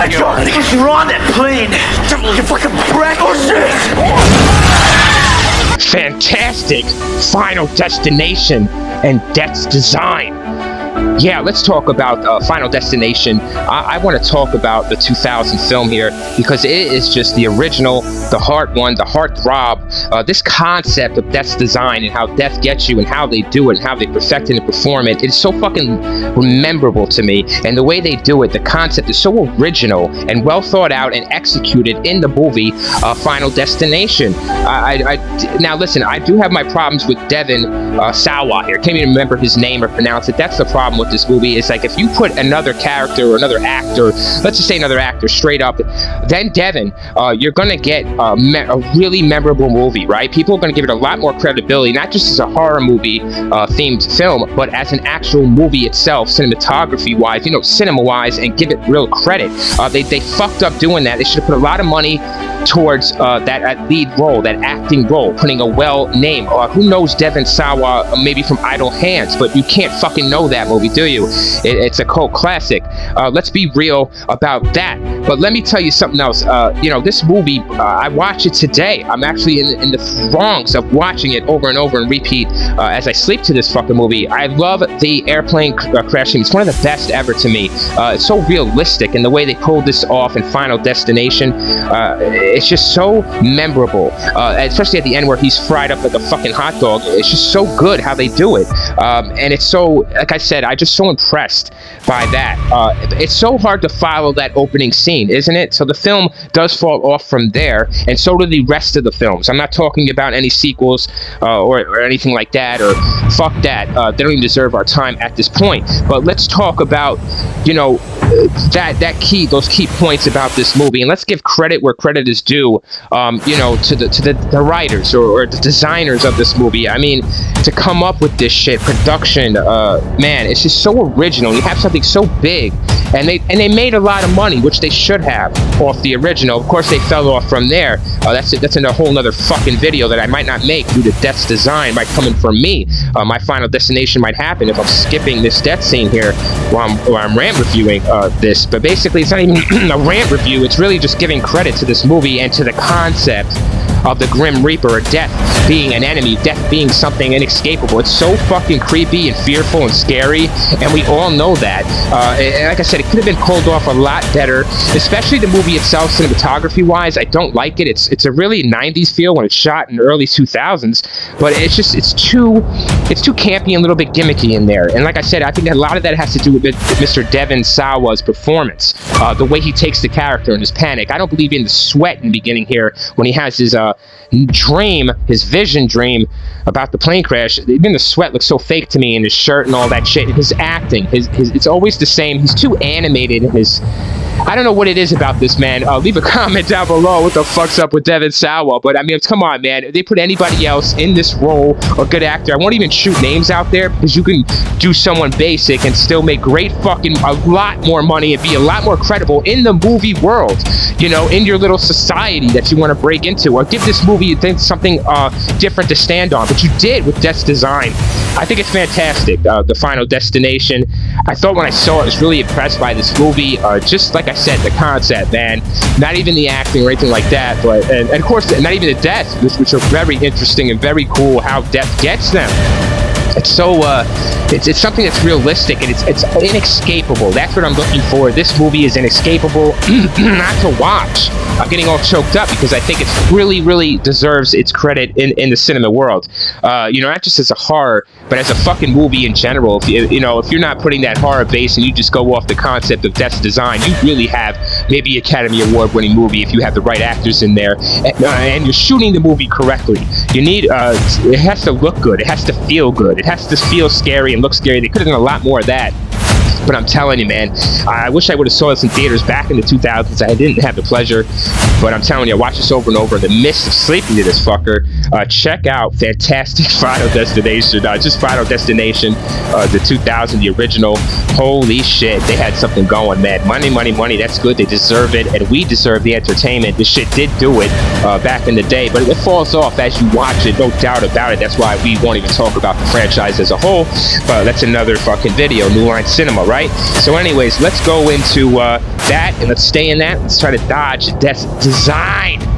John, because you're on that plane. You fucking brat. Oh shit! Fantastic Final Destination and Death's design. Yeah, let's talk about Final Destination. I want to talk about the 2000 film here because it is just the original, the heart one, the heartthrob. This concept of Death's design and how Death gets you and how they do it and how they perfect it and perform it, it's so fucking memorable to me. And the way they do it, the concept is so original and well thought out and executed in the movie Final Destination. Now listen, I do have my problems with Devon Sawa here. Can't even remember his name or pronounce it. That's the problem with this movie. Is like if you put another character or another actor, let's just say another actor straight up, then Devon, you're gonna get a really memorable movie, right? People are gonna give it a lot more credibility, not just as a horror movie themed film, but as an actual movie itself, cinematography wise, cinema wise, and give it real credit. They fucked up doing that. They should have put a lot of money towards that lead role, that acting role, putting a well name. Who knows Devon Sawa maybe from Idle Hands, but you can't fucking know that movie, do you? It's a cult classic. Let's be real about that. But let me tell you something else. This movie, I watch it today. I'm actually in the throngs of watching it over and over and repeat as I sleep to this fucking movie. I love the airplane crash scene. It's one of the best ever to me. It's so realistic, and the way they pulled this off in Final Destination, it's just so memorable, especially at the end where he's fried up like a fucking hot dog. It's just so good how they do it, and it's so, like I said, I'm just so impressed by that. It's so hard to follow that opening scene, isn't it? So the film does fall off from there, and so do the rest of the films. I'm not talking about any sequels or anything like that, or fuck that. They don't even deserve our time at this point. But let's talk about, those key points about this movie, and let's give credit where credit is due, to the writers or the designers of this movie. I mean, to come up with this shit, production, man, it's just so original. You have something so big, and they made a lot of money, which they should have off the original. Of course, they fell off from there. That's in a whole nother fucking video that I might not make due to Death's design might coming from me. My Final Destination might happen if I'm skipping this death scene here while I'm rant reviewing this. But basically, it's not even a rant review. It's really just giving credit to this movie and to the concept of the Grim Reaper, or Death being an enemy, Death being something inescapable. It's so fucking creepy and fearful and scary, and we all know that. And like I said, it could have been pulled off a lot better, especially the movie itself, cinematography-wise. I don't like it. It's a really 90s feel when it's shot in the early 2000s, but it's too campy and a little bit gimmicky in there. And like I said, I think a lot of that has to do with Mr. Devon Sawa's performance, the way he takes the character and his panic. I don't believe in the sweat in the beginning here when he has his dream, his vision dream about the plane crash. Even the sweat looks so fake to me, and his shirt and all that shit. His acting, it's always the same. He's too animated in his, I don't know what it is about this man. Leave a comment down below what the fuck's up with Devon Sawa. But I mean, come on, man. If they put anybody else in this role, or good actor, I won't even shoot names out there, because you can do someone basic and still make great fucking a lot more money and be a lot more credible in the movie world, in your little society that you want to break into, or give this movie something different to stand on. But you did with Death's design. I think it's fantastic. The Final Destination, I thought when I saw it, I was really impressed by this movie. Just like I said, the concept, man. Not even the acting or anything like that, but and of course not even the deaths, which are very interesting and very cool. How Death gets them. It's so it's something that's realistic, and it's inescapable. That's what I'm looking for. This movie is inescapable not to watch. I'm getting all choked up because I think it's really deserves its credit in the cinema world. Not just as a horror, but as a fucking movie in general. If you're not putting that horror base and you just go off the concept of Death's design, you really have maybe Academy Award winning movie if you have the right actors in there, and you're shooting the movie correctly. You need it has to look good. It has to feel good. It has to feel scary and look scary. They could have done a lot more of that. But I'm telling you, man, I wish I would have saw this in theaters back in the 2000s. I didn't have the pleasure. But I'm telling you, watch this over and over in the midst of sleeping to this fucker. Check out Fantastic Final Destination. Just Final Destination, the 2000, the original. Holy shit, they had something going, man. Money, money, money. That's good. They deserve it, and we deserve the entertainment. This shit did do it back in the day, but it falls off as you watch it. No doubt about it. That's why we won't even talk about the franchise as a whole. But that's another fucking video. New Line Cinema, right? So, anyways, let's go into that, and let's stay in that. Let's try to dodge design.